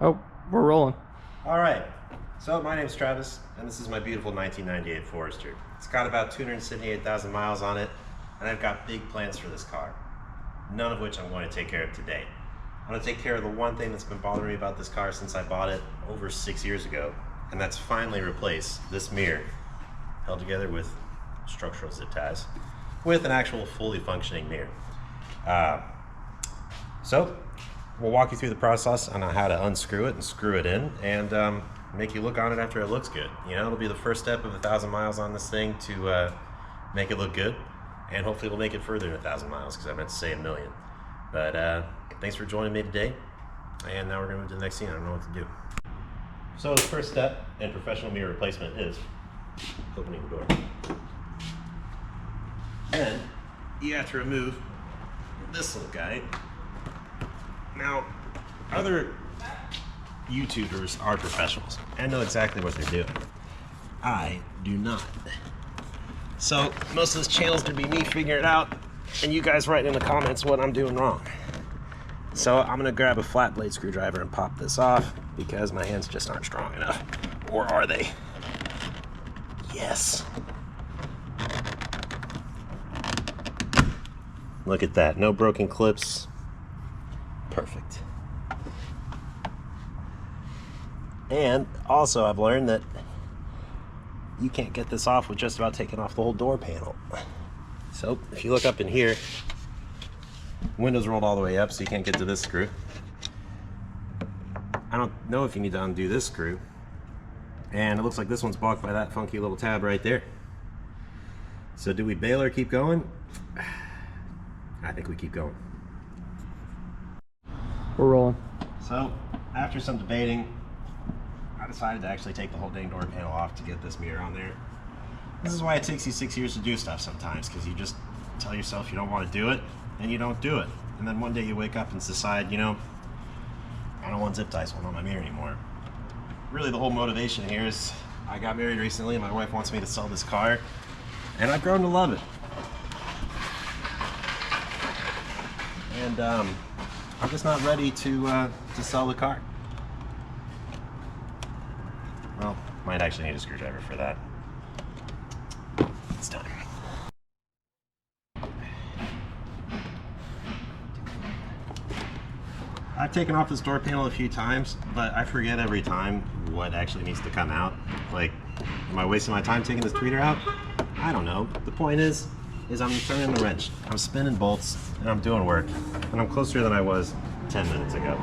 Oh, we're rolling. All right, so my name's Travis, and this is my beautiful 1998 Forester. It's got about 278,000 miles on it, and I've got big plans for this car, none of which I'm going to take care of today. I'm going to take care of the one thing that's been bothering me about this car since I bought it over 6 years ago, and that's finally replace this mirror, held together with structural zip ties, with an actual fully functioning mirror. So we'll walk you through the process on how to unscrew it and screw it in, and make you look on it after it looks good. You know, it'll be the first step of 1,000 miles on this thing to make it look good, and hopefully we'll make it further than 1,000 miles, because I meant to say 1,000,000. But thanks for joining me today, and now we're going to move to the next scene. I don't know what to do. So the first step in professional mirror replacement is opening the door. Then you have to remove this little guy. Now, other YouTubers are professionals and know exactly what they're doing. I do not. So most of this channel is going to be me figuring it out, and you guys write in the comments what I'm doing wrong. So I'm going to grab a flat blade screwdriver and pop this off, because my hands just aren't strong enough. Or are they? Yes. Look at that. No broken clips. Perfect. And also I've learned that you can't get this off with just about taking off the whole door panel. So if you look up in here, windows rolled all the way up, so you can't get to this screw. I don't know if you need to undo this screw, and it looks like this one's blocked by that funky little tab right there. So do we bail or keep going? I think we keep going. We're rolling. So after some debating, I decided to actually take the whole dang door panel off to get this mirror on there. This is why it takes you 6 years to do stuff sometimes, because you just tell yourself you don't want to do it, and you don't do it. And then one day you wake up and decide, you know, I don't want zip ties on my mirror anymore. Really, the whole motivation here is I got married recently, and my wife wants me to sell this car, and I've grown to love it. And I'm just not ready to sell the car. Well, might actually need a screwdriver for that. It's time. I've taken off this door panel a few times, but I forget every time what actually needs to come out. Like, am I wasting my time taking this tweeter out? I don't know. The point is I'm turning the wrench, I'm spinning bolts, and I'm doing work. And I'm closer than I was 10 minutes ago.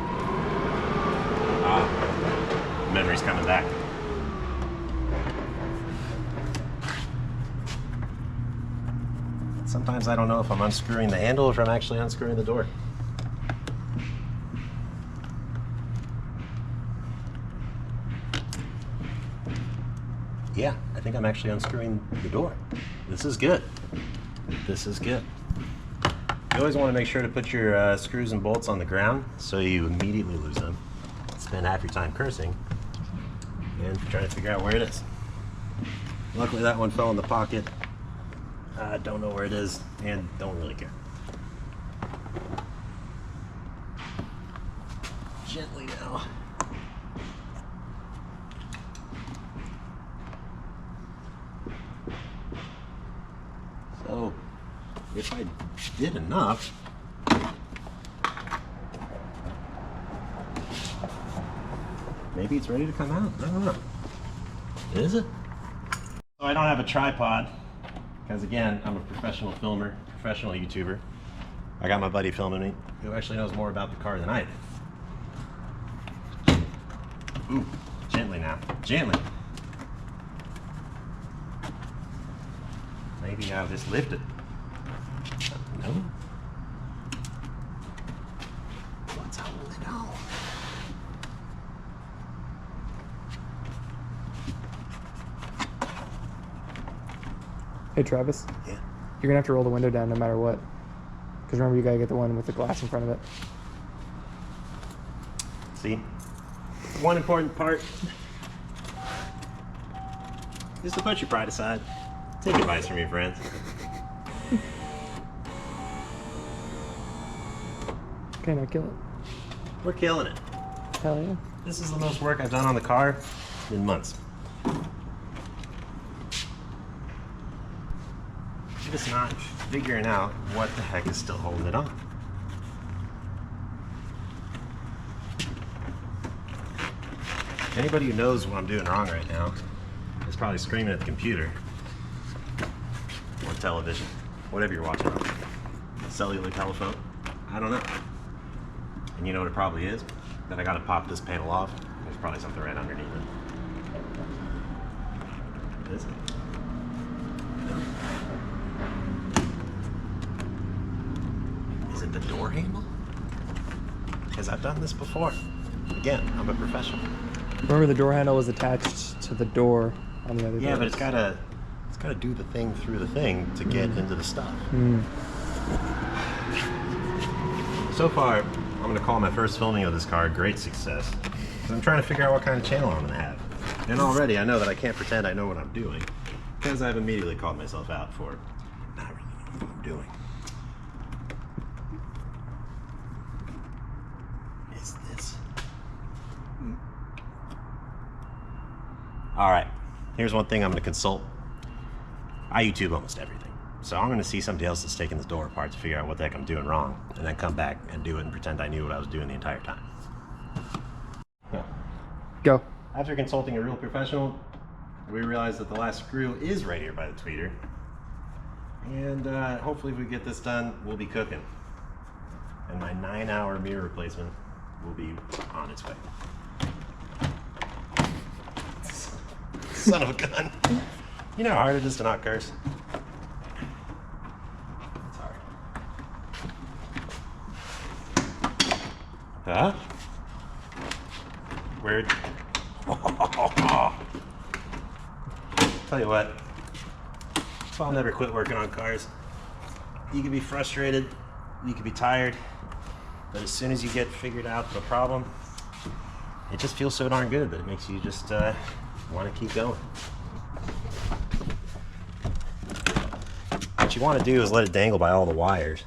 Memory's coming back. Sometimes I don't know if I'm unscrewing the handle or if I'm actually unscrewing the door. Yeah, I think I'm actually unscrewing the door. This is good. This is good. You always want to make sure to put your screws and bolts on the ground so you immediately lose them. Spend half your time cursing and trying to figure out where it is. Luckily that one fell in the pocket. I don't know where it is and don't really care. Gently now. So, if I did enough, maybe it's ready to come out. I don't know. Is it? So I don't have a tripod, because again, I'm a professional filmer, professional YouTuber. I got my buddy filming me, who actually knows more about the car than I do. Ooh, gently now, gently. Maybe I'll just lift it. No. Let's hold it on. Hey Travis. Yeah. You're gonna have to roll the window down no matter what. Because remember, you gotta get the one with the glass in front of it. See? One important part is to put your pride aside. Take advice from your friends. Okay, now kill it. We're killing it. Hell yeah. This is the most work I've done on the car in months. I'm just not figuring out what the heck is still holding it on. Anybody who knows what I'm doing wrong right now is probably screaming at the computer or television, whatever you're watching on. Cellular telephone, I don't know. And you know what it probably is? That I gotta pop this panel off. There's probably something right underneath it. Is it? Is it the door handle? Because I've done this before. Again, I'm a professional. Remember the door handle was attached to the door on the other Yeah, doors. but it's gotta do the thing through the thing to get into the stuff. So far, I'm gonna call my first filming of this car a great success. Because I'm trying to figure out what kind of channel I'm gonna have. And already I know that I can't pretend I know what I'm doing. Because I've immediately called myself out for not really knowing what I'm doing. Is this? Alright, here's one thing I'm gonna consult. I YouTube almost everything. So I'm gonna see somebody else that's taking this door apart to figure out what the heck I'm doing wrong, and then come back and do it and pretend I knew what I was doing the entire time. Yeah. Go. After consulting a real professional, we realized that the last screw is right here by the tweeter. And hopefully if we get this done, we'll be cooking. And my 9-hour mirror replacement will be on its way. Son of a gun. You know how hard it is to not curse? It's hard. Huh? Weird. Tell you what, so I'll never quit working on cars. You can be frustrated, you can be tired, but as soon as you get figured out the problem, it just feels so darn good that it makes you just want to keep going. What you want to do is let it dangle by all the wires,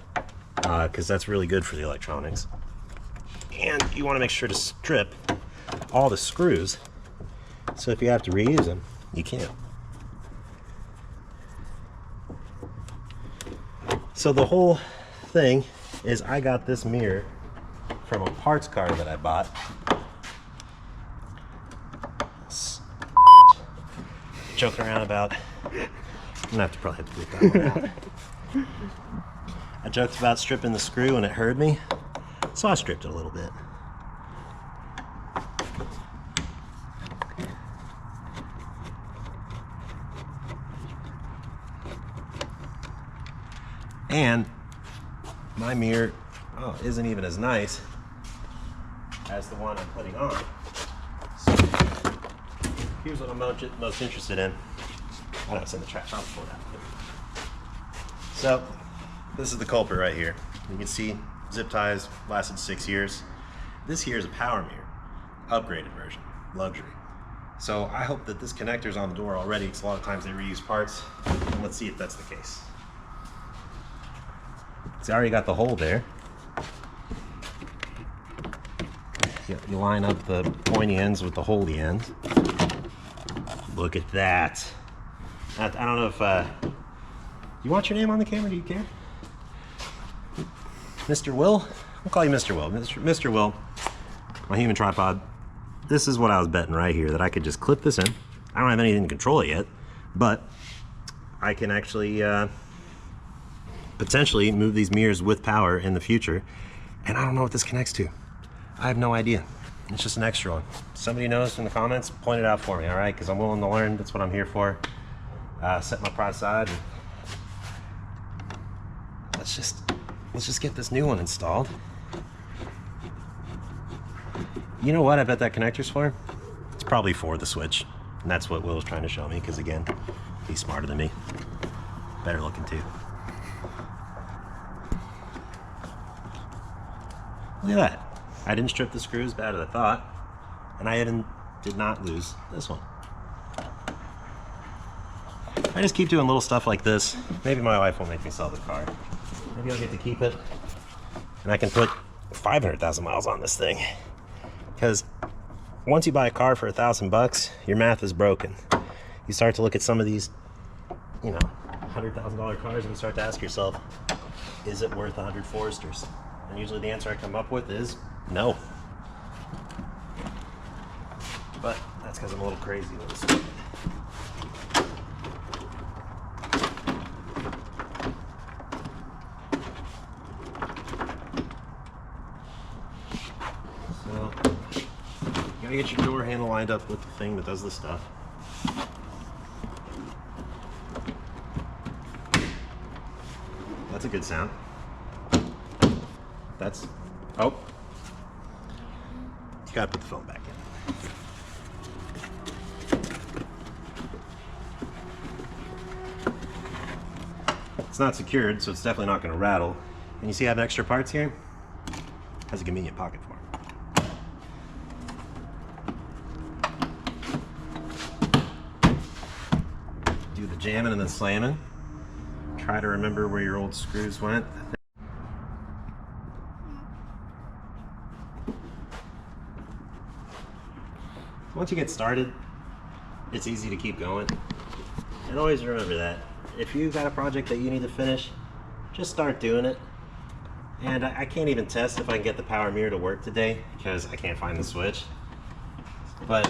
because that's really good for the electronics. And you want to make sure to strip all the screws, so if you have to reuse them, you can. So the whole thing is I got this mirror from a parts car that I bought. Joking around about, I'm gonna probably have to bleep that one out. I joked about stripping the screw and it hurt me, so I stripped it a little bit. And my mirror isn't even as nice as the one I'm putting on. So here's what I'm most interested in. I know it's in the trash. I'll pull it out. So this is the culprit right here. You can see zip ties lasted 6 years. This here is a power mirror, upgraded version, luxury. So I hope that this connector's on the door already, because a lot of times they reuse parts. And let's see if that's the case. See, I already got the hole there. You line up the pointy ends with the holey ends. Look at that. I don't know if you want your name on the camera? Do you care? Mr. Will? I'll call you Mr. Will. Mr. Will, my human tripod. This is what I was betting right here, that I could just clip this in. I don't have anything to control it yet, but I can actually potentially move these mirrors with power in the future. And I don't know what this connects to. I have no idea. It's just an extra one. Somebody knows in the comments, point it out for me, all right? Because I'm willing to learn. That's what I'm here for. Set my pride aside. And let's just get this new one installed. You know what I bet that connector's for? It's probably for the switch. And that's what Will was trying to show me, because again, he's smarter than me. Better looking too. Look at that. I didn't strip the screws bad as I thought, and I did not lose this one. I just keep doing little stuff like this. Maybe my wife will make me sell the car. Maybe I'll get to keep it, and I can put 500,000 miles on this thing. Because once you buy a car for $1,000, your math is broken. You start to look at some of these, you know, $100,000 cars, and you start to ask yourself, is it worth 100 Foresters? And usually the answer I come up with is no. But that's because I'm a little crazy with this. So, you gotta get your door handle lined up with the thing that does the stuff. That's a good sound. That's, oh. You gotta put the phone back in. It's not secured, so it's definitely not gonna rattle. And you see I have extra parts here? Has a convenient pocket for them. Do the jamming and then slamming. Try to remember where your old screws went. Once you get started, it's easy to keep going. And always remember that. If you've got a project that you need to finish, just start doing it. And I can't even test if I can get the power mirror to work today because I can't find the switch. But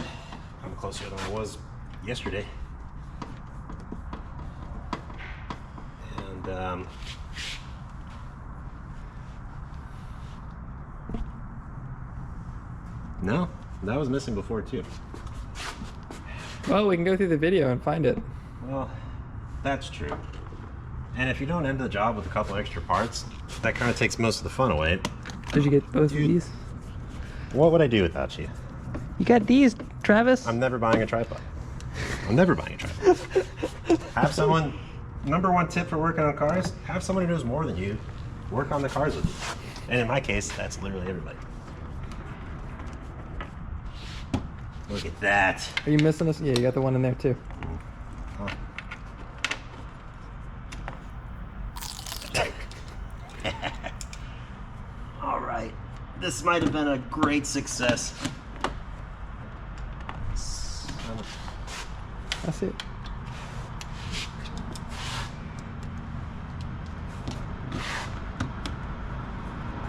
I'm closer than I was yesterday. And no, that was missing before too. Well, we can go through the video and find it. Well, that's true. And if you don't end the job with a couple extra parts, that kind of takes most of the fun away. Did you get both of these? What would I do without you? You got these, Travis? I'm never buying a tripod. I'm never buying a tripod. Have someone, number one tip for working on cars, have someone who knows more than you work on the cars with you. And in my case, that's literally everybody. Look at that. Are you missing us? Yeah, you got the one in there too. Huh. All right, this might have been a great success. That's it.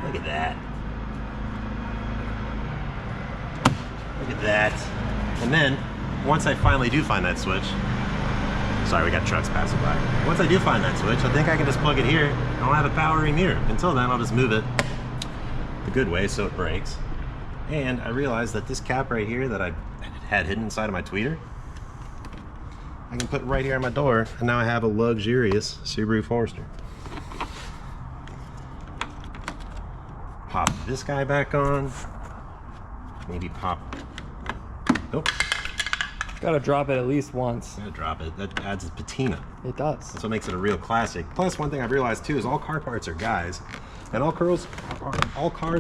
Look at that. Look at that. And then, once I finally do find that switch, sorry, we got trucks passing by. Once I do find that switch, I think I can just plug it here, and I'll have a powering mirror. Until then, I'll just move it the good way so it breaks. And I realized that this cap right here that I had hidden inside of my tweeter, I can put right here on my door, and now I have a luxurious Subaru Forester. Pop this guy back on. Maybe pop. Oh. Gotta drop it at least once. Gotta drop it. That adds a patina. It does. That's what makes it a real classic. Plus, one thing I've realized too is all car parts are guys, and all cars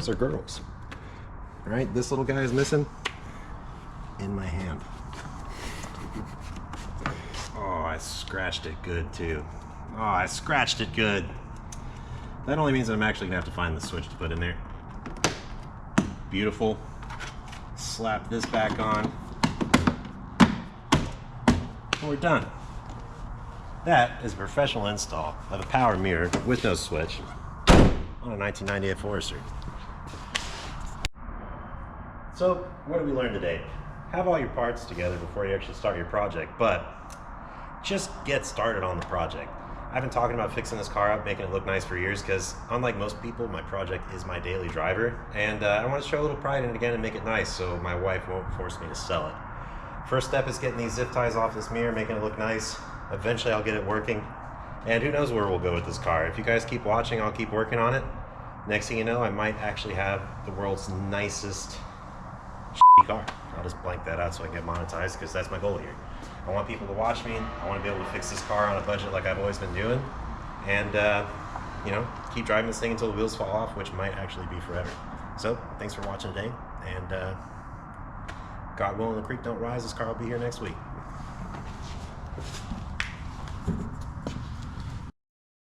are girls. All right, this little guy is missing in my hand. Oh, I scratched it good too. Oh, I scratched it good. That only means that I'm actually gonna have to find the switch to put in there. Beautiful. Slap this back on. And we're done. That is a professional install of a power mirror with no switch on a 1998 Forester. So, what did we learn today? Have all your parts together before you actually start your project, but just get started on the project. I've been talking about fixing this car up, making it look nice for years, because unlike most people, my project is my daily driver, and I want to show a little pride in it again and make it nice so my wife won't force me to sell it. First step is getting these zip ties off this mirror, making it look nice. Eventually I'll get it working, and who knows where we'll go with this car. If you guys keep watching, I'll keep working on it. Next thing you know, I might actually have the world's nicest car. I'll just blank that out so I can get monetized, because that's my goal here. I want people to watch me. I want to be able to fix this car on a budget like I've always been doing, and you know, keep driving this thing until the wheels fall off, which might actually be forever. So thanks for watching today, and God willing, the creek don't rise, this car will be here next week.